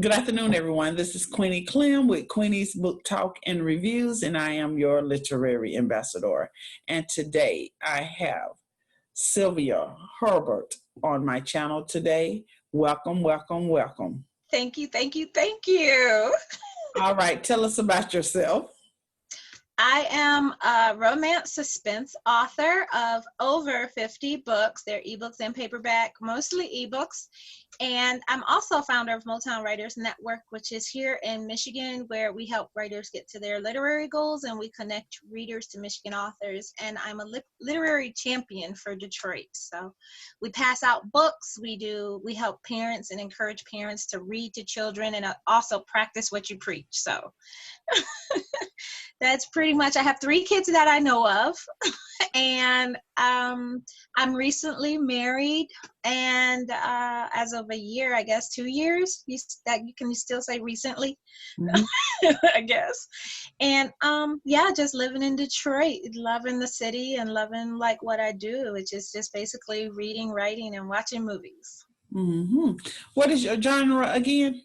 Good afternoon, everyone. This is Queenie Clem with Queenie's Book Talk and Reviews, and I am your literary ambassador. And today I have Sylvia Hubbard on my channel today. Welcome, welcome, welcome. Thank you, thank you, thank you. All right, tell us about yourself. I am a romance suspense author of over 50 books. They're ebooks and paperback, mostly ebooks. And I'm also founder of Motown Writers Network, which is here in Michigan, where we help writers get to their literary goals and we connect readers to Michigan authors. And I'm a literary champion for Detroit. So we pass out books, we help parents and encourage parents to read to children, and also practice what you preach. So that's pretty much, I have 3 kids that I know of, and I'm recently married, and as of a year, I guess 2 years, you can still say recently, I guess. And yeah, just living in Detroit, loving the city and loving like what I do, which is just basically reading, writing, and watching movies. What is your genre again?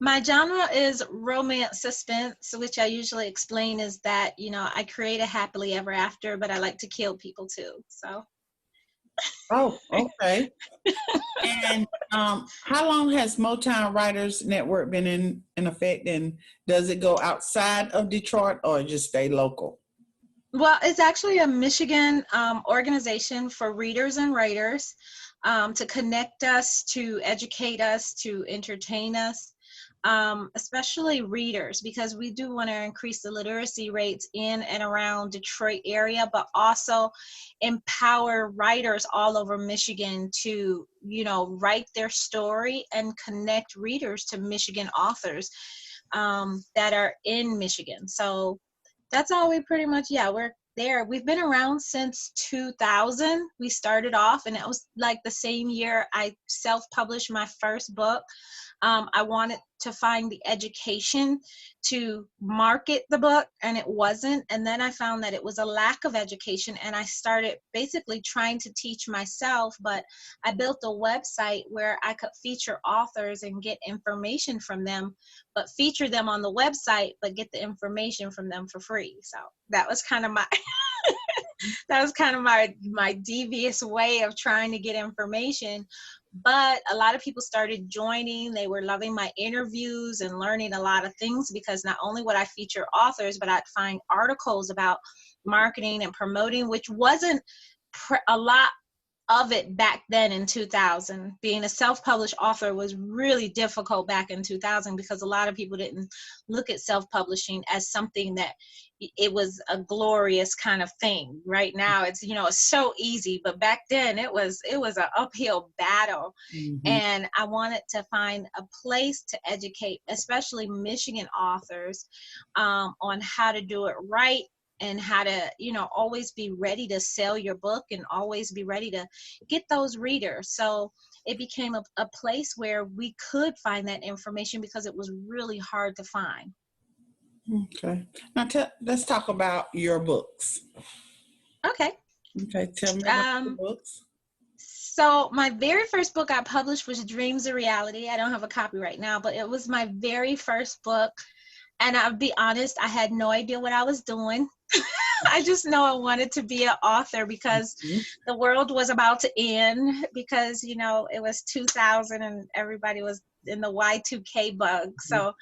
My genre is romance suspense, which I usually explain is that, I create a happily ever after, but I like to kill people too. So. Oh, okay. And how long has Motown Writers Network been in effect, and does it go outside of Detroit or just stay local? Well, it's actually a Michigan organization for readers and writers to connect us, to educate us, to entertain us. Especially readers, because we do want to increase the literacy rates in and around Detroit area, but also empower writers all over Michigan to, write their story and connect readers to Michigan authors that are in Michigan. So that's all we pretty much, we're there. We've been around since 2000. We started off, and it was like the same year I self-published my first book. I wanted to find the education to market the book, and it wasn't. And then I found that it was a lack of education, and I started basically trying to teach myself. But I built a website where I could feature authors and get information from them, but feature them on the website, but get the information from them for free. So that was kind of my my devious way of trying to get information. But a lot of people started joining. They were loving my interviews and learning a lot of things, because not only would I feature authors, but I'd find articles about marketing and promoting, which wasn't a lot of it back then in 2000. Being a self-published author was really difficult back in 2000, because a lot of people didn't look at self-publishing as something that it was a glorious kind of thing. Right now it's, it's so easy, but back then it was an uphill battle. And I wanted to find a place to educate, especially Michigan authors, on how to do it right, and how to, always be ready to sell your book and always be ready to get those readers. So it became a place where we could find that information, because it was really hard to find. Okay. Now let's talk about your books. Okay. Okay, tell me about the books. So my very first book I published was Dreams of Reality. I don't have a copy right now, but it was my very first book. And I'll be honest, I had no idea what I was doing. I just know I wanted to be an author, because the world was about to end, because, it was 2000 and everybody was in the Y2K bug. So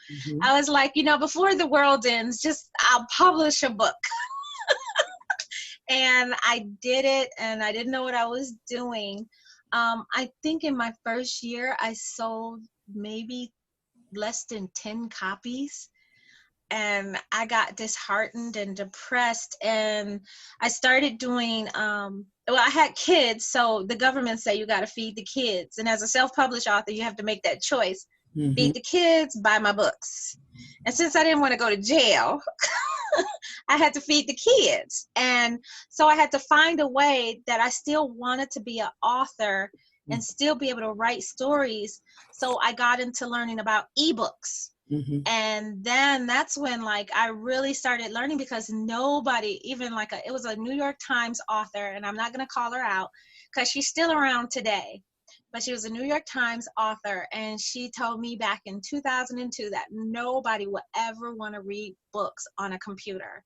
I was like, before the world ends, I'll publish a book. And I did it, and I didn't know what I was doing. I think in my first year, I sold maybe less than 10 copies. And I got disheartened and depressed, and I started doing, I had kids, so the government said you got to feed the kids. And as a self-published author, you have to make that choice. Feed the kids, buy my books. And since I didn't want to go to jail, I had to feed the kids. And so I had to find a way that I still wanted to be an author and still be able to write stories. So I got into learning about ebooks. And then that's when I really started learning, because nobody, even it was a New York Times author, and I'm not going to call her out because she's still around today. but she was a New York Times author, and she told me back in 2002 that nobody would ever want to read books on a computer.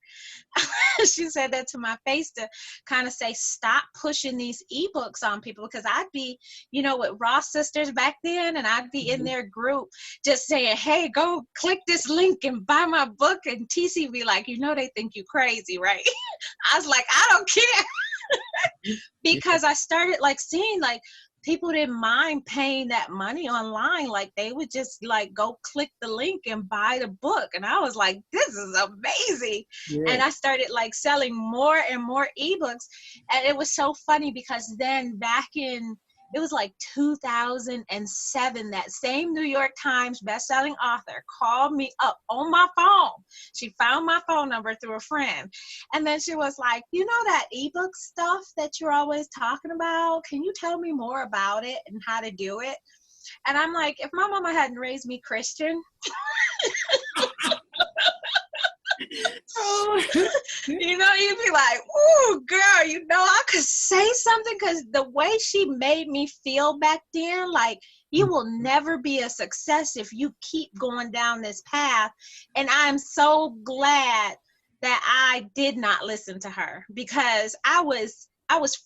She said that to my face to kind of say, stop pushing these ebooks on people, because I'd be, with Ross Sisters back then, and I'd be in their group just saying, hey, go click this link and buy my book, and TC be like, they think you crazy, right? I was like, I don't care. Because I started seeing people didn't mind paying that money online. They would just go click the link and buy the book. And I was like, this is amazing. Yeah. And I started selling more and more ebooks. And it was so funny because then back in, it was 2007, that same New York Times bestselling author called me up on my phone. She found my phone number through a friend. And then she was like, that ebook stuff that you're always talking about, can you tell me more about it and how to do it? And I'm like, if my mama hadn't raised me Christian, you'd be like, ooh, girl, I could say something, because the way she made me feel back then, you will never be a success if you keep going down this path. And I'm so glad that I did not listen to her, because I was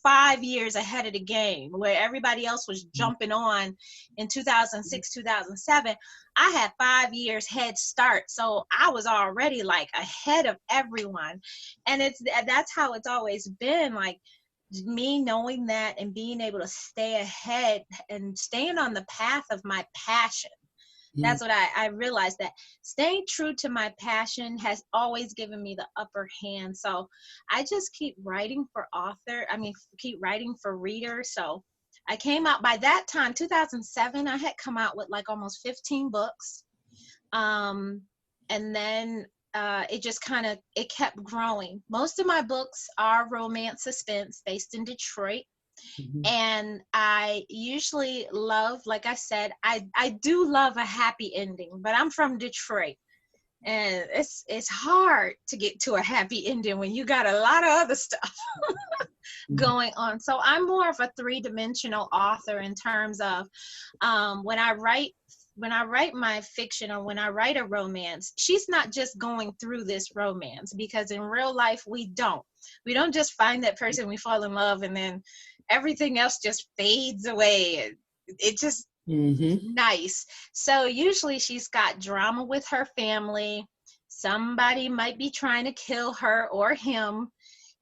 5 years ahead of the game, where everybody else was jumping on in 2006, 2007. I had 5 years head start. So I was already ahead of everyone. And that's how it's always been, me knowing that and being able to stay ahead and staying on the path of my passion. That's what I realized, that staying true to my passion has always given me the upper hand. So I just keep writing keep writing for readers. So I came out, by that time, 2007, I had come out with almost 15 books. And then it just it kept growing. Most of my books are romance suspense based in Detroit. And I usually love, like I said, I do love a happy ending, but I'm from Detroit, and it's hard to get to a happy ending when you got a lot of other stuff going on. So I'm more of a three-dimensional author in terms of when I write my fiction, or when I write a romance, she's not just going through this romance, because in real life we don't just find that person, we fall in love, and then everything else just fades away. It just nice. So usually she's got drama with her family. Somebody might be trying to kill her or him.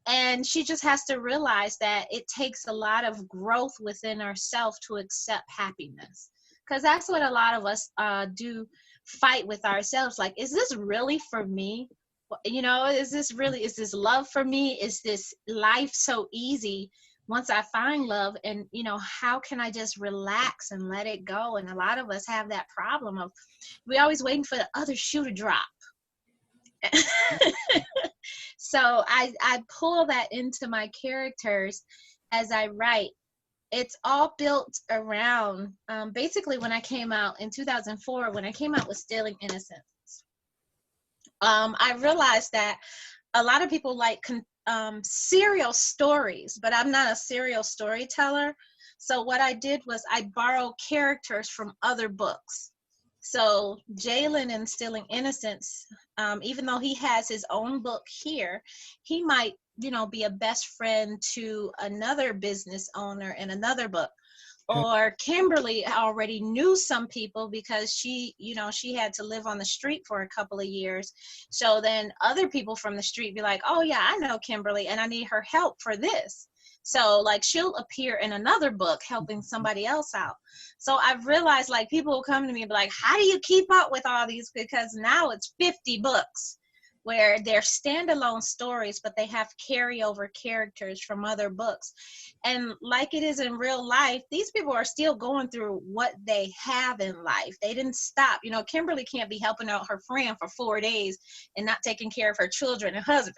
And she just has to realize that it takes a lot of growth within herself to accept happiness. Because that's what a lot of us do, fight with ourselves. Is this really for me? Is this love for me? Is this life so easy once I find love? And, how can I just relax and let it go? And a lot of us have that problem of, we're always waiting for the other shoe to drop. So I pull that into my characters as I write. It's all built around, basically when I came out in 2004, when I came out with Stealing Innocence, I realized that a lot of people like serial stories, but I'm not a serial storyteller. So what I did was I borrowed characters from other books. So Jalen in Stealing Innocence, even though he has his own book here, he might, be a best friend to another business owner in another book. Or Kimberly already knew some people because she had to live on the street for a couple of years. So then other people from the street be like, oh yeah, I know Kimberly and I need her help for this. So she'll appear in another book helping somebody else out. So I've realized people will come to me and be like, how do you keep up with all these? Because now it's 50 books where they're standalone stories, but they have carryover characters from other books. And like it is in real life, these people are still going through what they have in life. They didn't stop. Kimberly can't be helping out her friend for 4 days and not taking care of her children and husband.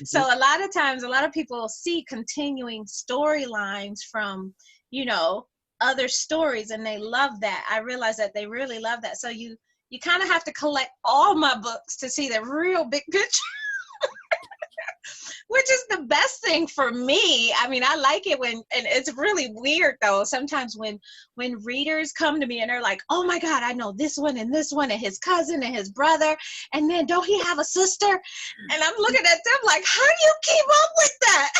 So a lot of times, a lot of people see continuing storylines from, other stories, and they love that. I realize that they really love that. So you kind of have to collect all my books to see the real big picture. which is the best thing for me. I mean, I like it when, and it's really weird though, sometimes when readers come to me and they're like, oh my God, I know this one and his cousin and his brother, and then don't he have a sister? And I'm looking at them like, how do you keep up with that?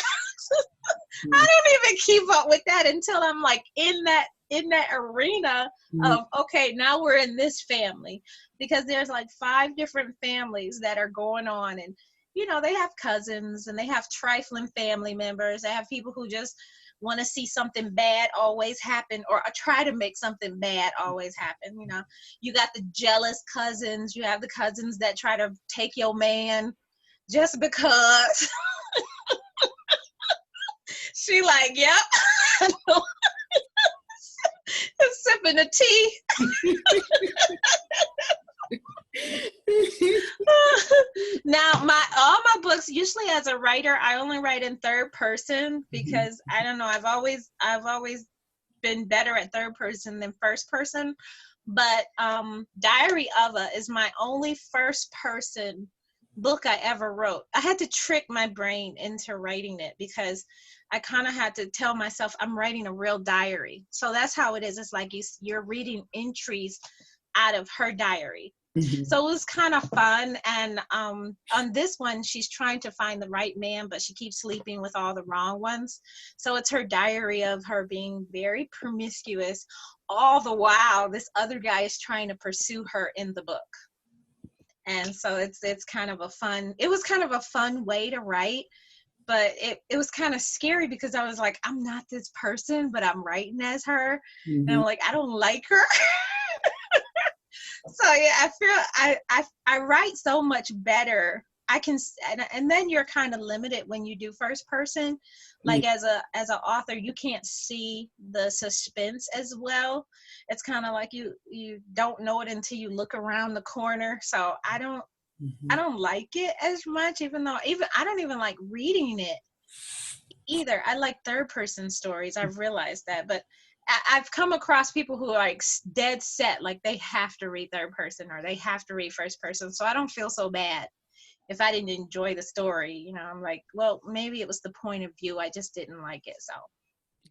I don't even keep up with that until I'm like in that arena of, okay, now we're in this family, because there's like 5 different families that are going on, and you know, they have cousins and they have trifling family members. They have people who just want to see something bad always happen, or try to make something bad always happen. You know, you got the jealous cousins, you have the cousins that try to take your man just because. She like, yep. Sipping the tea. Now, all my books, usually as a writer, I only write in third person because I don't know, I've always been better at third person than first person. But Diary of a is my only first person book I ever wrote. I had to trick my brain into writing it because I kind of had to tell myself I'm writing a real diary. So that's how it is. It's like you're reading entries out of her diary. So it was kind of fun. And on this one, she's trying to find the right man, but she keeps sleeping with all the wrong ones. So it's her diary of her being very promiscuous. All the while, this other guy is trying to pursue her in the book. And so it's kind of it was kind of a fun way to write, but it was kind of scary because I was like, I'm not this person, but I'm writing as her. And I'm like, I don't like her. So yeah, I feel I write so much better. I can, and then you're kind of limited when you do first person. Like as an author, you can't see the suspense as well. It's kind of like you don't know it until you look around the corner. So I don't like it as much, even though I don't even like reading it either. I like third person stories. I've realized that, but I've come across people who are like dead set, like they have to read third person or they have to read first person. So I don't feel so bad if I didn't enjoy the story. You know, I'm like, well, maybe it was the point of view. I just didn't like it. So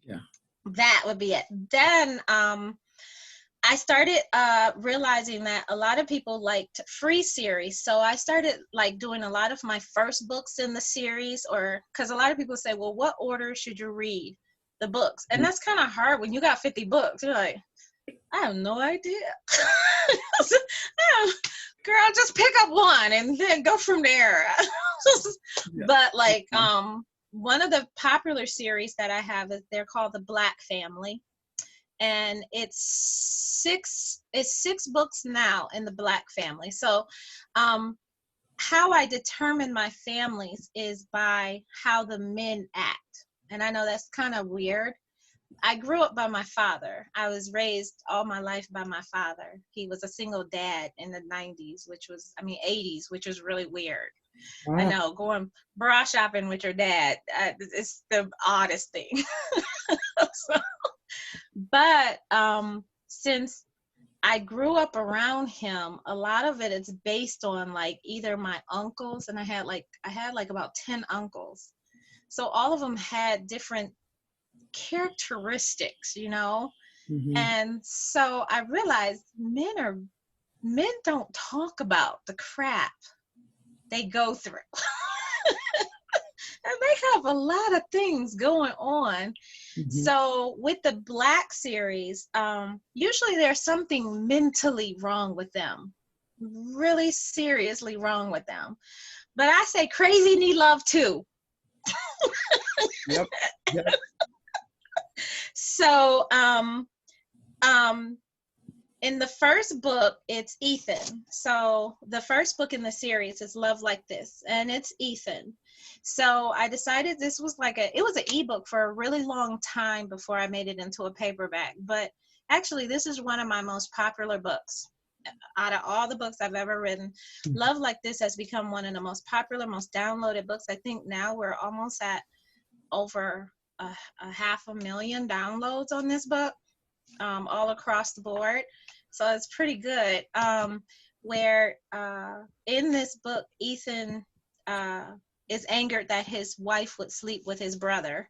yeah, that would be it. Then I started realizing that a lot of people liked free series. So I started like doing a lot of my first books in the series, or because a lot of people say, well, what order should you read the books? And that's kind of hard when you got 50 books. You're like, I have no idea. Girl, just pick up one and then go from there. But like one of the popular series that I have is they're called the Black Family. And it's six books now in the Black Family. So how I determine my families is by how the men act. And I know that's kind of weird. I grew up by my father. I was raised all my life by my father. He was a single dad in the 80s, which was really weird. Wow. I know, going bra shopping with your dad, it's the oddest thing. But since I grew up around him, a lot of it is based on like either my uncles, and I had like about 10 uncles. So all of them had different characteristics, you know? And so I realized men don't talk about the crap they go through. And they have a lot of things going on. So with the Black series, usually there's something mentally wrong with them, really seriously wrong with them. But I say crazy need love too. Yep. So in the first book, it's Ethan. So the first book in the series is Love Like This, and it's Ethan. So I decided this was it was an ebook for a really long time before I made it into a paperback. But actually, this is one of my most popular books. Out of all the books I've ever written, Love Like This has become one of the most popular, most downloaded books. I think now we're almost at over a 500,000 downloads on this book, all across the board. So it's pretty good. Where in this book, Ethan is angered that his wife would sleep with his brother,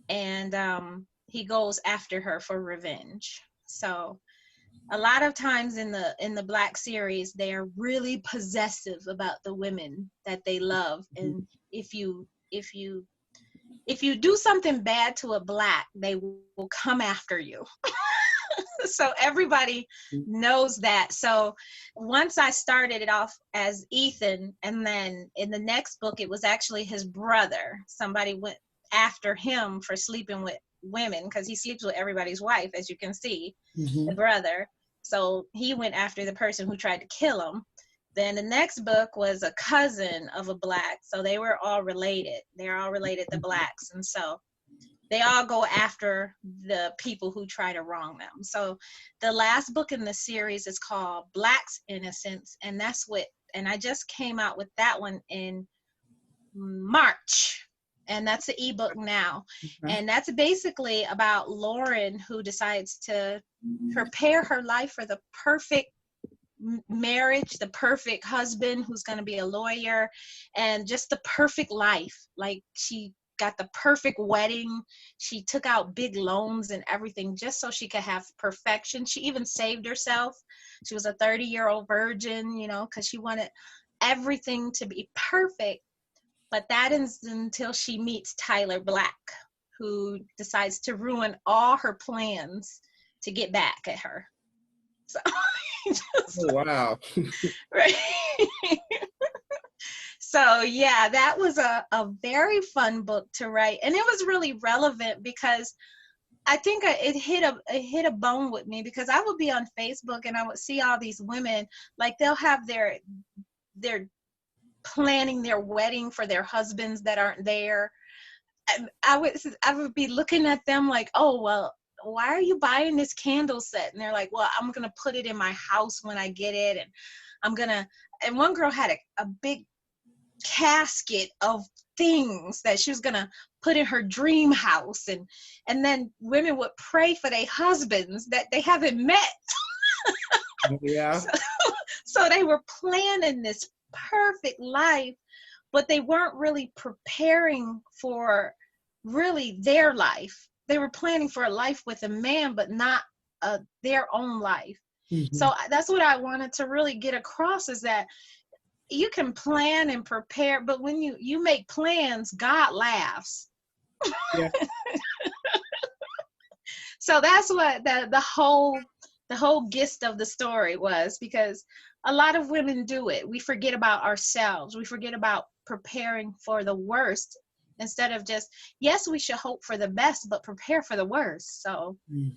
and he goes after her for revenge. So a lot of times in the Black series, they are really possessive about the women that they love, and if you do something bad to a Black, they will come after you. So everybody knows that. So once I started it off as Ethan, and then in the next book, it was actually his brother. Somebody went after him for sleeping with women, because he sleeps with everybody's wife, as you can see, the brother. So he went after the person who tried to kill him. Then the next book was a cousin of a Black. So they were all related. They're all related to Blacks. And so they all go after the people who try to wrong them. So the last book in the series is called Black's Innocence. And and I just came out with that one in March. And that's the ebook now. And that's basically about Lauren, who decides to prepare her life for the perfect marriage, the perfect husband who's going to be a lawyer, and just the perfect life. Like, she got the perfect wedding. She took out big loans and everything just so she could have perfection. She even saved herself. She was a 30-year-old virgin, because she wanted everything to be perfect. But that is until she meets Tyler Black, who decides to ruin all her plans to get back at her. So, oh, wow. Right. So yeah, that was a very fun book to write, and it was really relevant because I think it hit a bone with me, because I would be on Facebook and I would see all these women, like, they'll have their planning their wedding for their husbands that aren't there. And I would be looking at them like, oh, well, why are you buying this candle set? And they're like, well, I'm gonna put it in my house when I get it, and one girl had a big casket of things that she was gonna put in her dream house, and then women would pray for their husbands that they haven't met. Yeah. So they were planning this perfect life, but they weren't really preparing for really their life. They were planning for a life with a man, but not their own life. So that's what I wanted to really get across, is that you can plan and prepare, but when you make plans, God laughs. Yeah. So that's what the whole gist of the story was, because a lot of women do it. We forget about ourselves. We forget about preparing for the worst, instead of just, yes, we should hope for the best, but prepare for the worst. So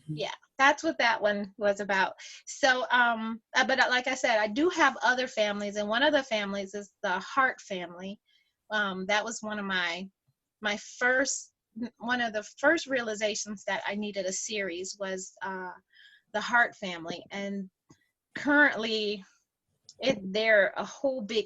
yeah, that's what that one was about. So but like I said, I do have other families, and one of the families is the Hart family. That was one of the first realizations that I needed a series, was the Hart family. And currently they're a whole big,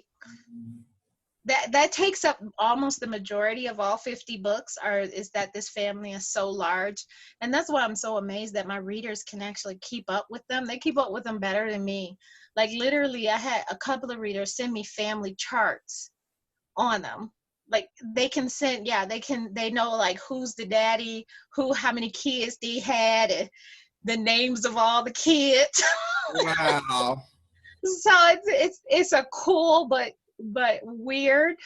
that takes up almost the majority of all 50 books, is that this family is so large. And that's why I'm so amazed that my readers can actually keep up with them. They keep up with them better than me. Like, literally, I had a couple of readers send me family charts on them. Like, they know, like, who's the daddy, how many kids they had, and the names of all the kids. Wow. So it's a cool but weird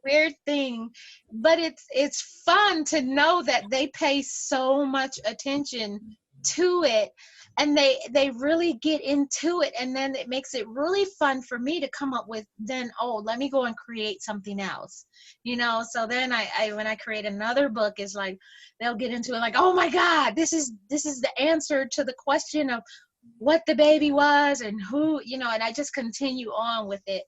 weird thing, but it's fun to know that they pay so much attention to it, and they really get into it, and then it makes it really fun for me to come up with, then, oh, let me go and create something else, so then I when I create another book, is like, they'll get into it like, oh my God, this is the answer to the question of what the baby was and who, and I just continue on with it.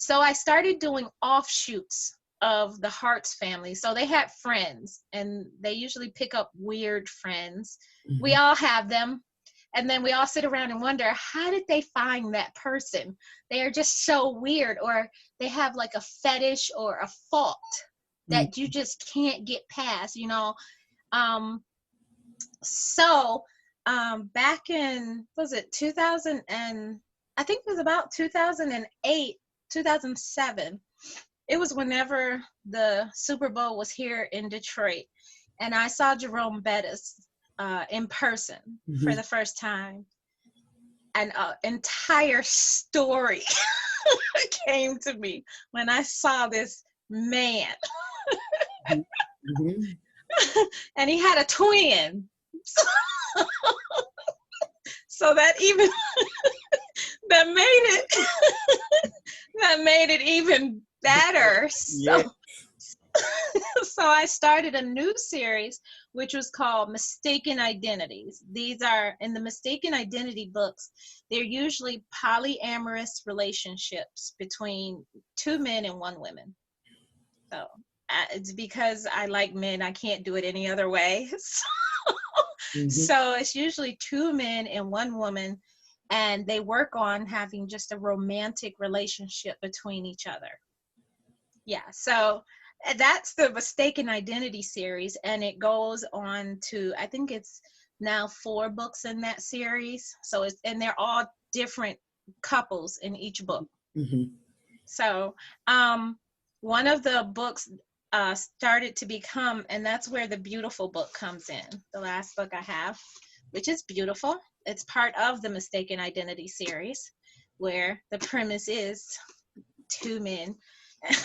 So I started doing offshoots of the Hart's family. So they had friends, and they usually pick up weird friends. We all have them. And then we all sit around and wonder, how did they find that person? They are just so weird, or they have like a fetish or a fault that you just can't get past, So back in, was it 2000, and I think it was about 2008, 2007. It was whenever the Super Bowl was here in Detroit, and I saw Jerome Bettis in person for the first time. An entire story came to me when I saw this man. And he had a twin. So that even that made it even better. So, so I started a new series which was called Mistaken Identities. These are, in the Mistaken Identity books, they're usually polyamorous relationships between two men and one woman. So it's because I like men, I can't do it any other way. So it's usually two men and one woman, and they work on having just a romantic relationship between each other. Yeah, so that's the Mistaken Identity series, and it goes on to, I think it's now 4 books in that series. So it's, and they're all different couples in each book. So one of the books started to become, and that's where the Beautiful book comes in, the last book I have, which is Beautiful. It's part of the Mistaken Identity series, where the premise is 2 men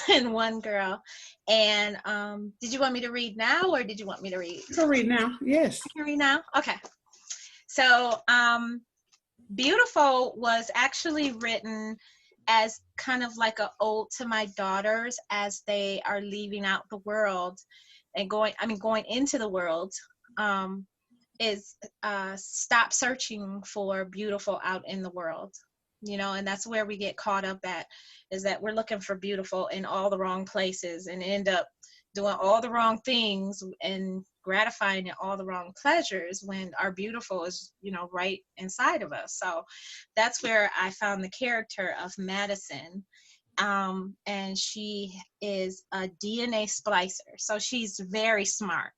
and 1 girl. And did you want me to read now, or did you want me to read? You can read now. Yes. I can read now? Okay. So Beautiful was actually written as kind of like an ode to my daughters as they are leaving out the world and going into the world, is stop searching for beautiful out in the world, you know. And that's where we get caught up at, is that we're looking for beautiful in all the wrong places and end up doing all the wrong things and gratifying in all the wrong pleasures when our beautiful is, you know, right inside of us. So that's where I found the character of Madison. And she is a DNA splicer. So she's very smart,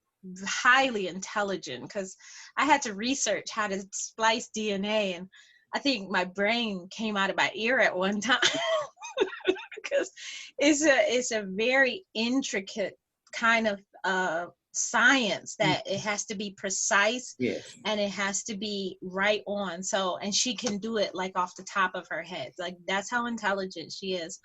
highly intelligent, because I had to research how to splice DNA, and I think my brain came out of my ear at one time because it's a very intricate kind of science that it has to be precise, and it has to be right on. So, and she can do it like off the top of her head. Like, that's how intelligent she is.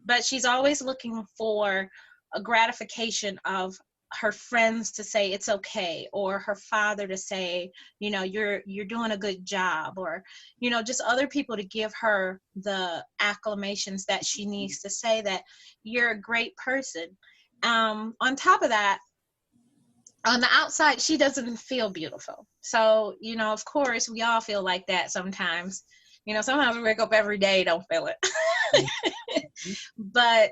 But she's always looking for a gratification of her friends to say it's okay, or her father to say, you know, you're doing a good job, or, you know, just other people to give her the acclamations that she needs to say that you're a great person. On top of that, on the outside, she doesn't feel beautiful. So, you know, of course, we all feel like that sometimes. You know, sometimes we wake up every day, don't feel it. But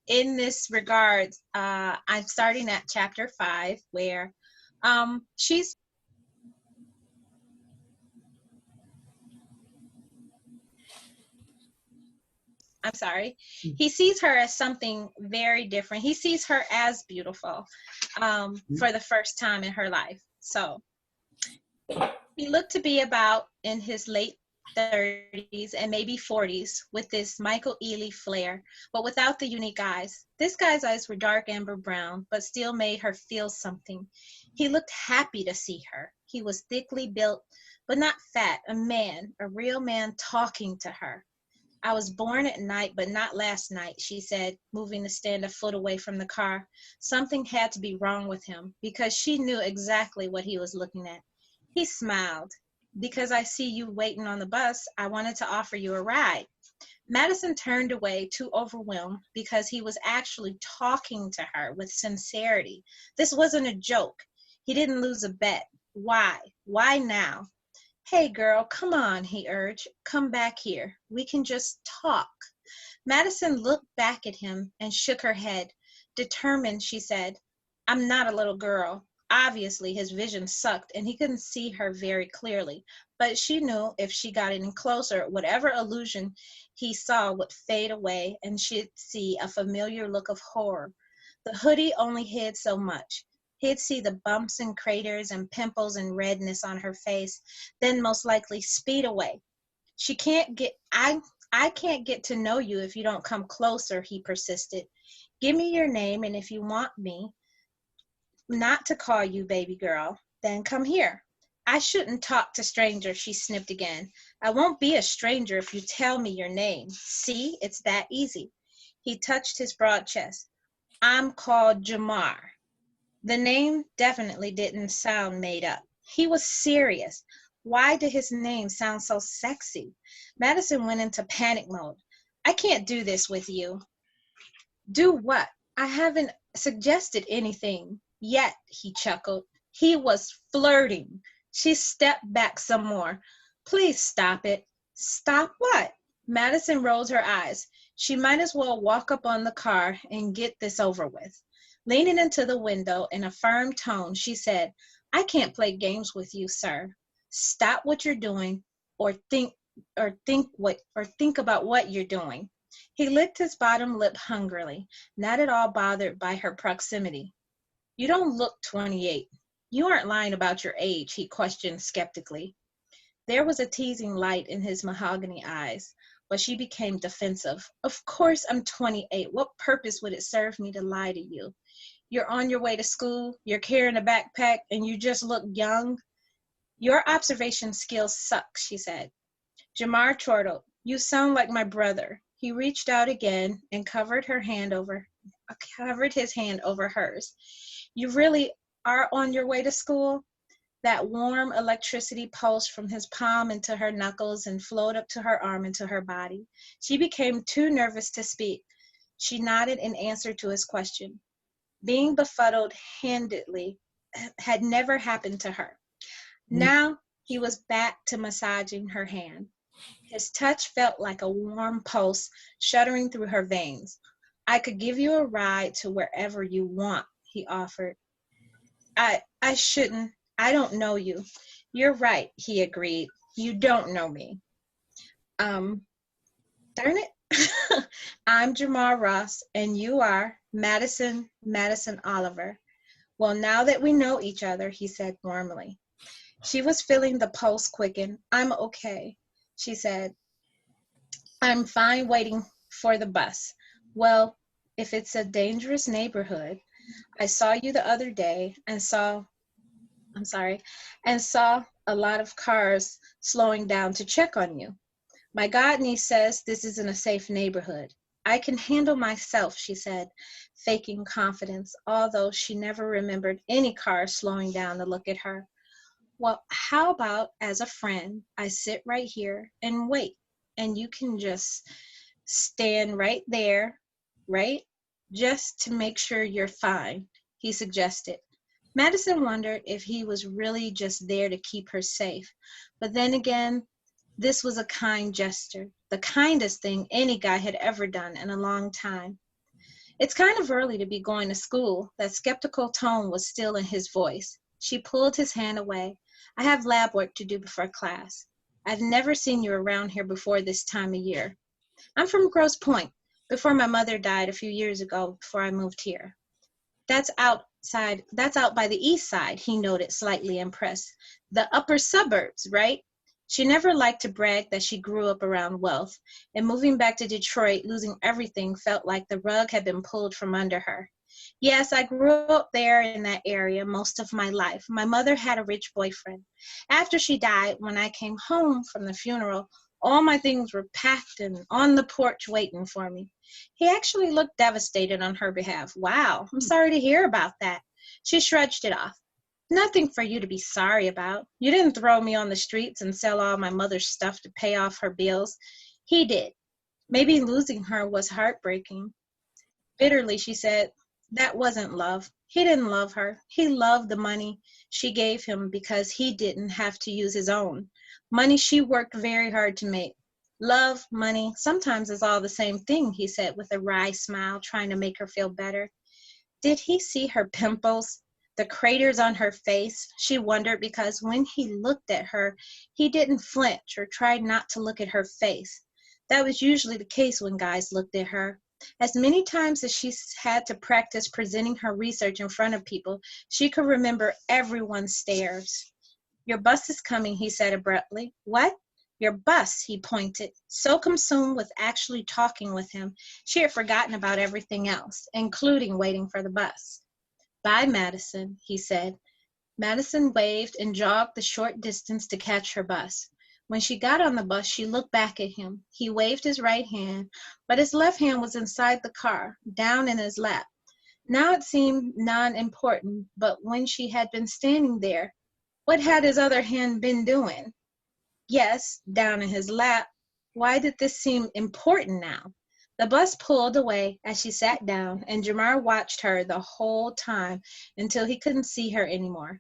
in this regard, I'm starting at chapter 5, where she's I'm sorry, he sees her as something very different. He sees her as beautiful for the first time in her life. So he looked to be about in his late 30s and maybe 40s, with this Michael Ealy flair, but without the unique eyes. This guy's eyes were dark amber brown, but still made her feel something. He looked happy to see her. He was thickly built, but not fat, a man, a real man talking to her. I was born at night, but not last night, she said, moving to stand a foot away from the car. Something had to be wrong with him, because she knew exactly what he was looking at. He smiled. Because I see you waiting on the bus, I wanted to offer you a ride. Madison turned away, too overwhelmed, because he was actually talking to her with sincerity. This wasn't a joke. He didn't lose a bet. Why? Why now? Hey, girl, come on, he urged. Come back here. We can just talk. Madison looked back at him and shook her head. Determined, she said, I'm not a little girl. Obviously, his vision sucked, and he couldn't see her very clearly. But she knew if she got any closer, whatever illusion he saw would fade away, and she'd see a familiar look of horror. The hoodie only hid so much. He'd see the bumps and craters and pimples and redness on her face, then most likely speed away. I I can't get to know you if you don't come closer, he persisted. Give me your name, and if you want me not to call you baby girl, then come here. I shouldn't talk to strangers, she sniffed again. I won't be a stranger if you tell me your name. See, it's that easy. He touched his broad chest. I'm called Jamar. The name definitely didn't sound made up. He was serious. Why did his name sound so sexy? Madison went into panic mode. I can't do this with you. Do what? I haven't suggested anything yet, he chuckled. He was flirting. She stepped back some more. Please stop it. Stop what? Madison rolled her eyes. She might as well walk up on the car and get this over with. Leaning into the window in a firm tone, she said, I can't play games with you, sir. Stop what you're doing or think about what you're doing. He licked his bottom lip hungrily, not at all bothered by her proximity. You don't look 28. You aren't lying about your age, he questioned skeptically. There was a teasing light in his mahogany eyes, but she became defensive. Of course I'm 28. What purpose would it serve me to lie to you? You're on your way to school, you're carrying a backpack, and you just look young. Your observation skills suck, she said. Jamar chortled. You sound like my brother. He reached out again and covered his hand over hers. You really are on your way to school? That warm electricity pulsed from his palm into her knuckles and flowed up to her arm into her body. She became too nervous to speak. She nodded in answer to his question. Being befuddled handedly had never happened to her. Now he was back to massaging her hand. His touch felt like a warm pulse shuddering through her veins. I could give you a ride to wherever you want, he offered. I shouldn't. I don't know you. You're right, he agreed. You don't know me. Darn it. I'm Jamar Ross, and you are Madison Oliver. Well, now that we know each other, he said warmly. She was feeling the pulse quicken. I'm okay, she said. I'm fine waiting for the bus. Well, if it's a dangerous neighborhood, I saw you the other day and saw a lot of cars slowing down to check on you. My godniece says this isn't a safe neighborhood. I can handle myself, she said, faking confidence, although she never remembered any car slowing down to look at her. Well, how about as a friend, I sit right here and wait, and you can just stand right there, right? Just to make sure you're fine, he suggested. Madison wondered if he was really just there to keep her safe. But then again, this was a kind gesture, the kindest thing any guy had ever done in a long time. It's kind of early to be going to school. That skeptical tone was still in his voice. She pulled his hand away. I have lab work to do before class. I've never seen you around here before this time of year. I'm from Grosse Pointe, before my mother died a few years ago before I moved here. That's out by the east side, he noted, slightly impressed. The upper suburbs, right? She never liked to brag that she grew up around wealth, and moving back to Detroit, losing everything felt like the rug had been pulled from under her. Yes, I grew up there in that area most of my life. My mother had a rich boyfriend. After she died, when I came home from the funeral, all my things were packed and on the porch waiting for me. He actually looked devastated on her behalf. Wow, I'm sorry to hear about that. She shrugged it off. Nothing for you to be sorry about. You didn't throw me on the streets and sell all my mother's stuff to pay off her bills. He did. Maybe losing her was heartbreaking. Bitterly, she said, that wasn't love. He didn't love her. He loved the money she gave him because he didn't have to use his own. Money she worked very hard to make. Love, money, sometimes is all the same thing, he said with a wry smile, trying to make her feel better. Did he see her pimples? The craters on her face? She wondered because when he looked at her, he didn't flinch or tried not to look at her face. That was usually the case when guys looked at her. As many times as she had to practice presenting her research in front of people, she could remember everyone's stares. Your bus is coming, he said abruptly. What? Your bus, he pointed, so consumed with actually talking with him, she had forgotten about everything else, including waiting for the bus. Bye, Madison, he said. Madison waved and jogged the short distance to catch her bus. When she got on the bus, she looked back at him. He waved his right hand, but his left hand was inside the car, down in his lap. Now it seemed non-important, but when she had been standing there, what had his other hand been doing? Yes, down in his lap. Why did this seem important now? The bus pulled away as she sat down, and Jamar watched her the whole time until he couldn't see her anymore.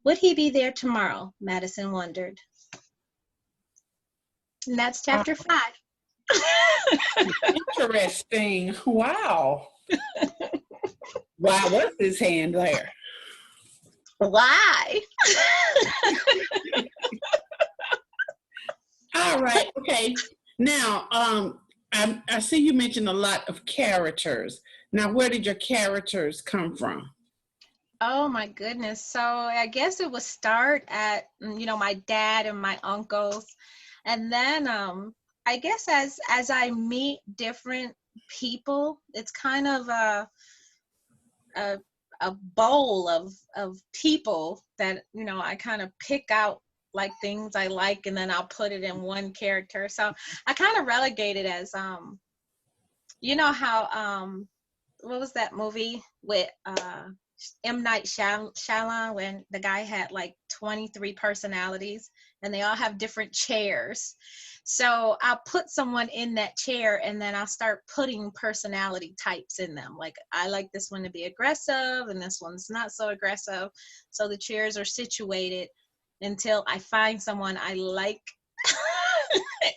Would he be there tomorrow? Madison wondered. And that's chapter 5. Interesting. Wow. Wow, what's his hand there? Why? All right. Okay. Now, I see you mentioned a lot of characters. Now, where did your characters come from? Oh my goodness. So I guess it would start at, my dad and my uncles. And then I guess as I meet different people, it's kind of a bowl of people that, I kind of pick out like things I like, and then I'll put it in one character. So I kind of relegate it as how what was that movie with M. Night Shyamalan, when the guy had like 23 personalities and they all have different chairs. So I'll put someone in that chair, and then I'll start putting personality types in them. Like, I like this one to be aggressive and this one's not so aggressive. So the chairs are situated until I find someone I like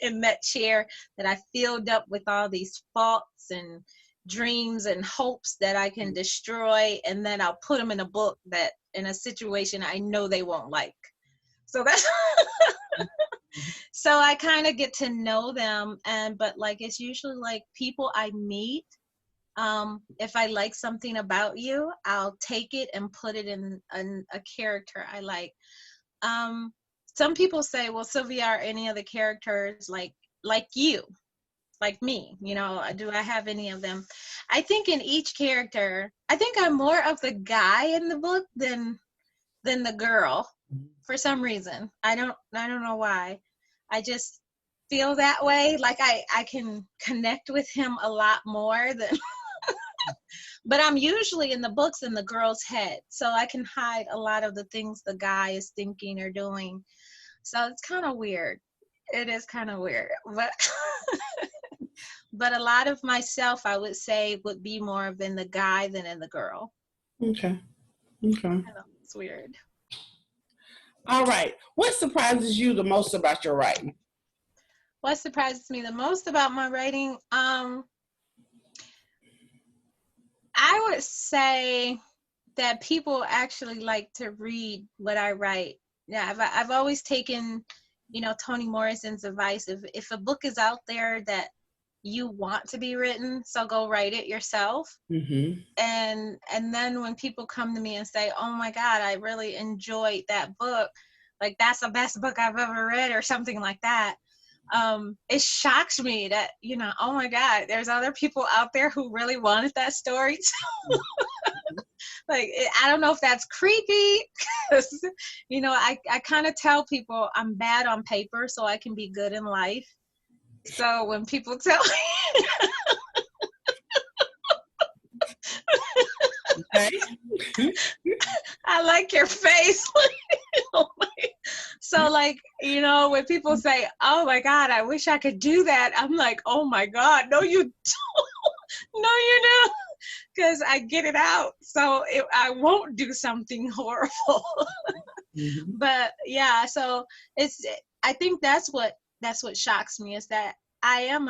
in that chair that I filled up with all these faults and dreams and hopes that I can destroy, and then I'll put them in a book that in a situation I know they won't like. So that's so I kind of get to know them, but like it's usually like people I meet. If I like something about you, I'll take it and put it in a character I like. Some people say, well, Sylvia, are any other characters like you? Like me, do I have any of them? I think in each character, I think I'm more of the guy in the book than the girl for some reason. I don't know why. I just feel that way. Like I can connect with him a lot more than but I'm usually in the books in the girl's head, so I can hide a lot of the things the guy is thinking or doing. So it's kind of weird. It is kind of weird, but but a lot of myself, I would say, would be more of in the guy than in the girl. Okay. I know, it's weird. All right. What surprises you the most about your writing? What surprises me the most about my writing? I would say that people actually like to read what I write. Yeah, I've always taken, Toni Morrison's advice. If a book is out there that you want to be written, so go write it yourself. Mm-hmm. And then when people come to me and say, oh my God, I really enjoyed that book, like that's the best book I've ever read or something like that, it shocks me that, oh my God, there's other people out there who really wanted that story too. Like, I don't know if that's creepy, because, I kind of tell people I'm bad on paper so I can be good in life. So when people tell me, Okay. I like your face. So like, when people say, oh my God, I wish I could do that, I'm like, oh my God, no, you don't. No, you don't. Because I get it out. So I won't do something horrible. Mm-hmm. But yeah, so I think that's what shocks me, is that I am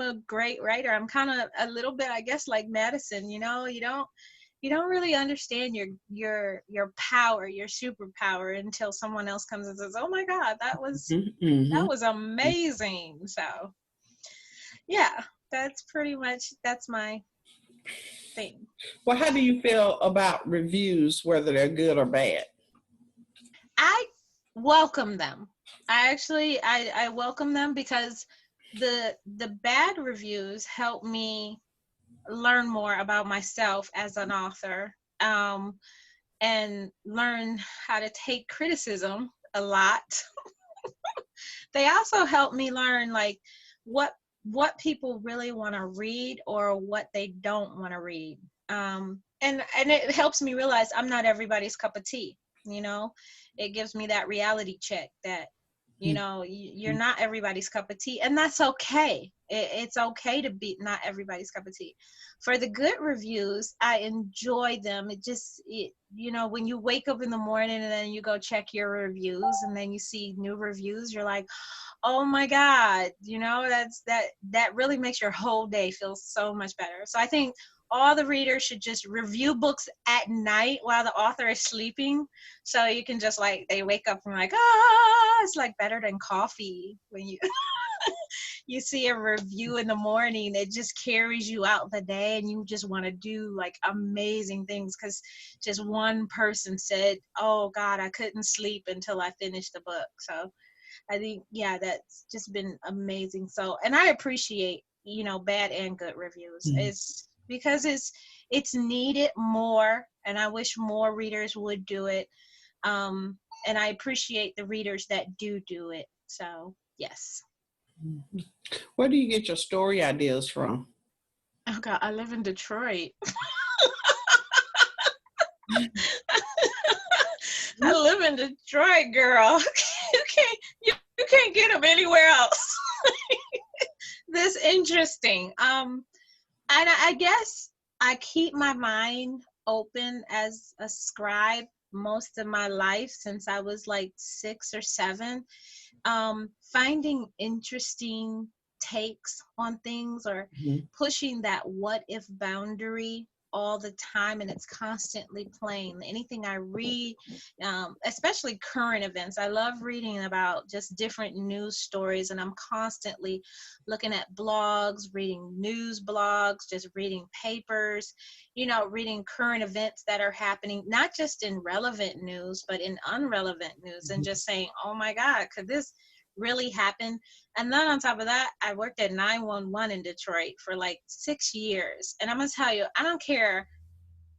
a great writer. I'm kind of a little bit, I guess, like Madison, you don't really understand your power, your superpower, until someone else comes and says, oh my God, that was amazing. So yeah, that's my thing. Well, how do you feel about reviews, whether they're good or bad? welcome them. I welcome them because the bad reviews help me learn more about myself as an author, and learn how to take criticism a lot. They also help me learn like what people really want to read or what they don't want to read. And it helps me realize I'm not everybody's cup of tea. You know, it gives me that reality check that, you know, you're not everybody's cup of tea, and that's okay. It's okay to be not everybody's cup of tea. For the good reviews, I enjoy them. You know, when you wake up in the morning and then you go check your reviews and then you see new reviews, you're like, oh my God, you know, that really makes your whole day feel so much better. So I think all the readers should just review books at night while the author is sleeping. So you can just like, they wake up and like, it's like better than coffee when you you see a review in the morning. It just carries you out the day and you just want to do like amazing things because just one person said, oh God, I couldn't sleep until I finished the book. So I think, yeah, that's just been amazing. So, and I appreciate, you know, bad and good reviews. It's because it's needed more, and I wish more readers would do it. And I appreciate the readers that do it. So, yes. Where do you get your story ideas from? Oh God, I live in Detroit. I live in Detroit, girl. You can't get them anywhere else. That's interesting. And I guess I keep my mind open as a scribe most of my life since I was like 6 or 7. Finding interesting takes on things or pushing that what if boundary all the time, and it's constantly playing. Anything I read, especially current events, I love reading about just different news stories, and I'm constantly looking at blogs, reading news blogs, just reading papers, you know, reading current events that are happening, not just in relevant news, but in unrelevant news, and just saying, oh my God, could this really happen? And then on top of that, I worked at 911 in Detroit for like 6 years. And I'm going to tell you, I don't care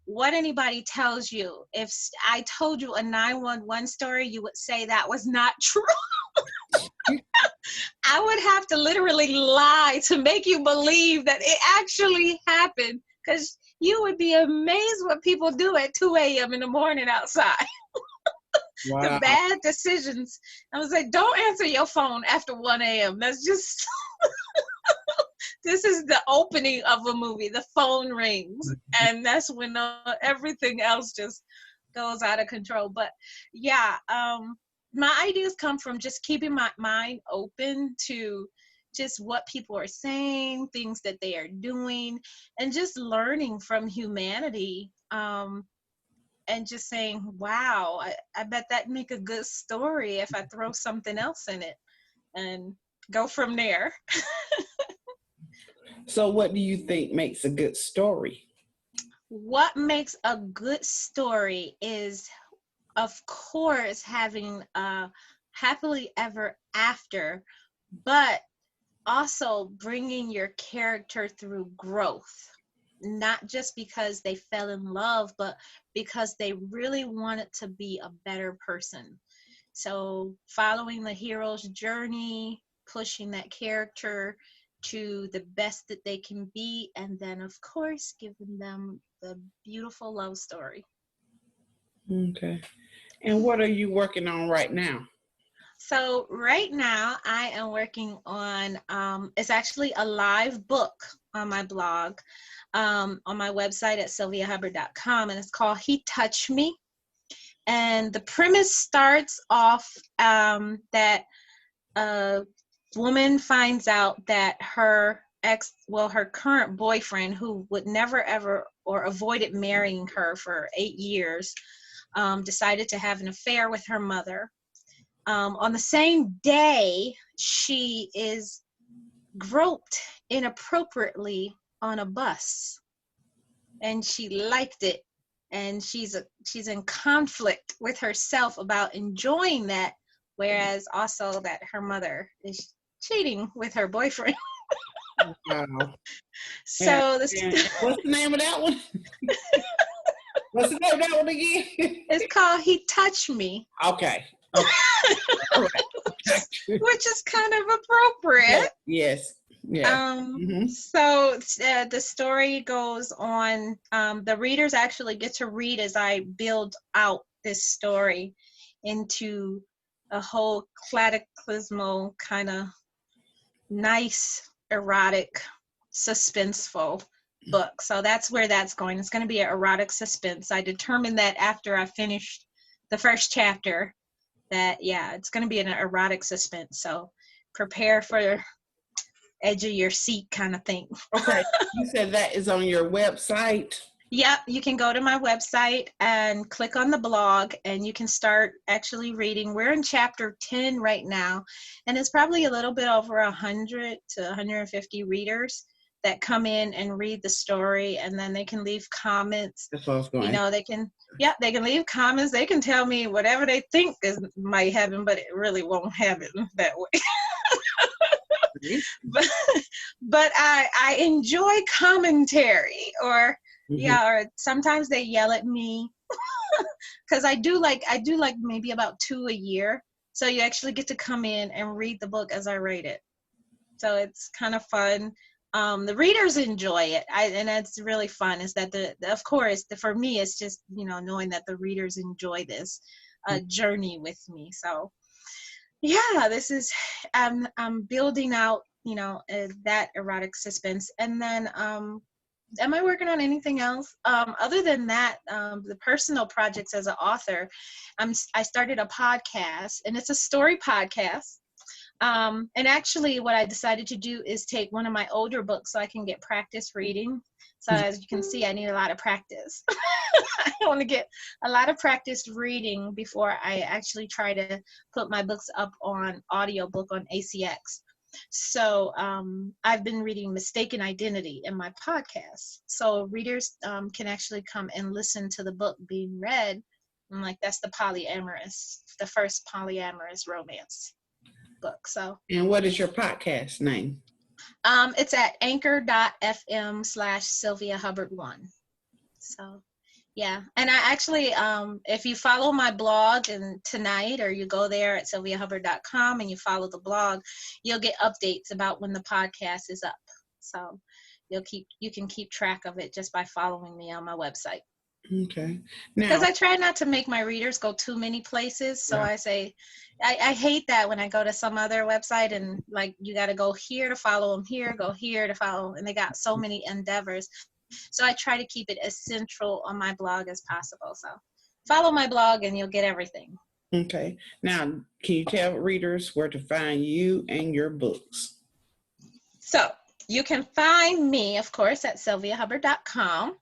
what anybody tells you. If I told you a 911 story, you would say that was not true. I would have to literally lie to make you believe that it actually happened, because you would be amazed what people do at 2 a.m. in the morning outside. Wow. The bad decisions. I was like, don't answer your phone after 1 a.m. That's just, this is the opening of a movie. The phone rings, and that's when everything else just goes out of control. But yeah, my ideas come from just keeping my mind open to just what people are saying, things that they are doing, and just learning from humanity. And just saying, wow, I bet that'd make a good story if I throw something else in it, and go from there. So what do you think makes a good story? What makes a good story is, of course, having a happily ever after, but also bringing your character through growth. Not just because they fell in love, but because they really wanted to be a better person. So following the hero's journey, pushing that character to the best that they can be, and then of course giving them the beautiful love story. Okay. And what are you working on right now? So right now I am working on, it's actually a live book on my blog, on my website at sylviahubbard.com, and it's called He Touched Me. And the premise starts off that a woman finds out that her her current boyfriend, who would never ever or avoided marrying her for 8 years, decided to have an affair with her mother. On the same day, she is groped inappropriately on a bus, and she liked it, and she's in conflict with herself about enjoying that, whereas also that her mother is cheating with her boyfriend. Wow. And, So this and what's the name of that one? What's the name of that one again? it's called He Touched Me. Okay. Okay. All right. Which is kind of appropriate. Yes. Yeah. Mm-hmm. So the story goes on. The readers actually get to read as I build out this story into a whole cataclysmal kind of nice, erotic, suspenseful book. So that's where that's going. It's going to be an erotic suspense. I determined that after I finished the first chapter that, yeah, it's going to be an erotic suspense. So prepare for edge of your seat kind of thing. Okay. You said that is on your website? Yep, you can go to my website and click on the blog and you can start actually reading. We're in chapter 10 right now, and it's probably a little bit over 100 to 150 readers that come in and read the story, and then they can leave comments. That's what I was going. You know, they can leave comments. They can tell me whatever they think might happen, but it really won't happen that way. but I enjoy commentary, or or sometimes they yell at me because I do like maybe about 2 a year. So you actually get to come in and read the book as I write it. So it's kind of fun. The readers enjoy it, and that's really fun. Is that of course for me it's just knowing that the readers enjoy this journey with me. So yeah, this is I'm building out that erotic suspense, and then am I working on anything else other than that? The personal projects as an author, I started a podcast, and it's a story podcast. And actually what I decided to do is take one of my older books so I can get practice reading. So as you can see, I need a lot of practice. I want to get a lot of practice reading before I actually try to put my books up on audiobook on ACX. So I've been reading Mistaken Identity in my podcast. So readers can actually come and listen to the book being read. And that's the first polyamorous romance book. So. And what is your podcast name? It's at anchor.fm/Sylvia Hubbard 1. So. Yeah, and I actually, if you follow my blog tonight, or you go there at sylviahubbard.com and you follow the blog, you'll get updates about when the podcast is up. So you can keep track of it just by following me on my website. Okay. Now, because I try not to make my readers go too many places. So I say, I hate that when I go to some other website and you got to go here to follow them, here, go here to follow, and they got so many endeavors. So I try to keep it as central on my blog as possible. So follow my blog and you'll get everything. Okay. Now, can you tell readers where to find you and your books? So you can find me, of course, at sylviahubbard.com.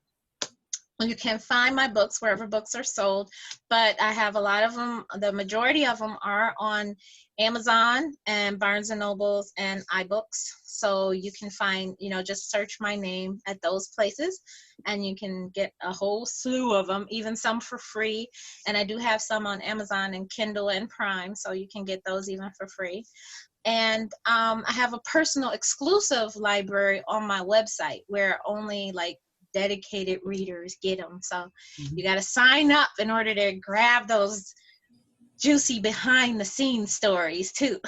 You can find my books wherever books are sold, but I have a lot of them. The majority of them are on Amazon and Barnes & Nobles and iBooks. So you can find, just search my name at those places and you can get a whole slew of them, even some for free. And I do have some on Amazon and Kindle and Prime, so you can get those even for free. And I have a personal exclusive library on my website where only dedicated readers get them. So you got to sign up in order to grab those juicy behind the scenes stories too.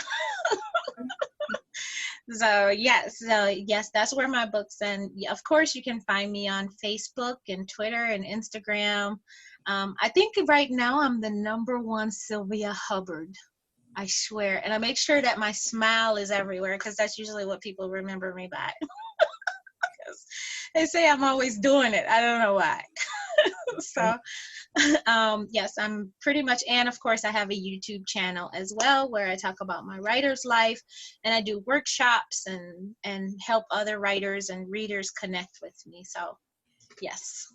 So yes, that's where my books, and of course you can find me on Facebook and Twitter and Instagram. I think right now I'm the #1 Sylvia Hubbard. I swear. And I make sure that my smile is everywhere because that's usually what people remember me by. They say I'm always doing it. I don't know why. So, yes, I'm pretty much, and of course I have a YouTube channel as well where I talk about my writer's life, and I do workshops and help other writers and readers connect with me. So, yes.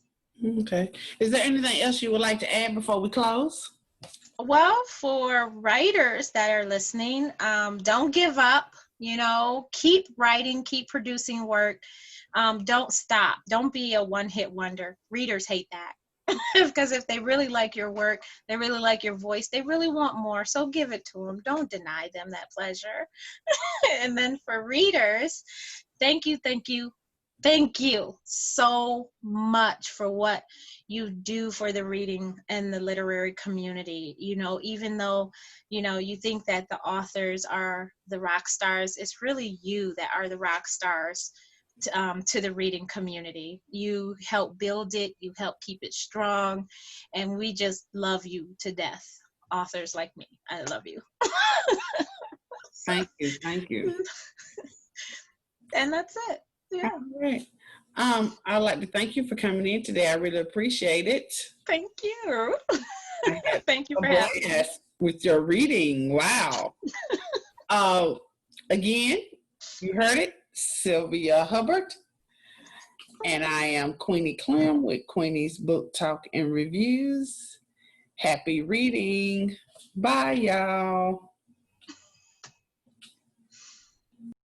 Okay. Is there anything else you would like to add before we close? Well, for writers that are listening, don't give up. Keep writing, keep producing work. Don't stop. Don't be a one-hit wonder. Readers hate that. Because if they really like your work, they really like your voice, they really want more. So give it to them. Don't deny them that pleasure. And then for readers, thank you, thank you, thank you so much for what you do for the reading and the literary community. Even though, you think that the authors are the rock stars, it's really you that are the rock stars to the reading community. You help build it, you help keep it strong, and we just love you to death. Authors like me, I love you. Thank you. Thank you. And that's it. Yeah. All right. I'd like to thank you for coming in today. I really appreciate it. Thank you. I had Thank you a for having me. blast with your reading. Wow. Again, you heard it, Sylvia Hubbard. And I am Queenie Clem with Queenie's Book Talk and Reviews. Happy reading. Bye, y'all.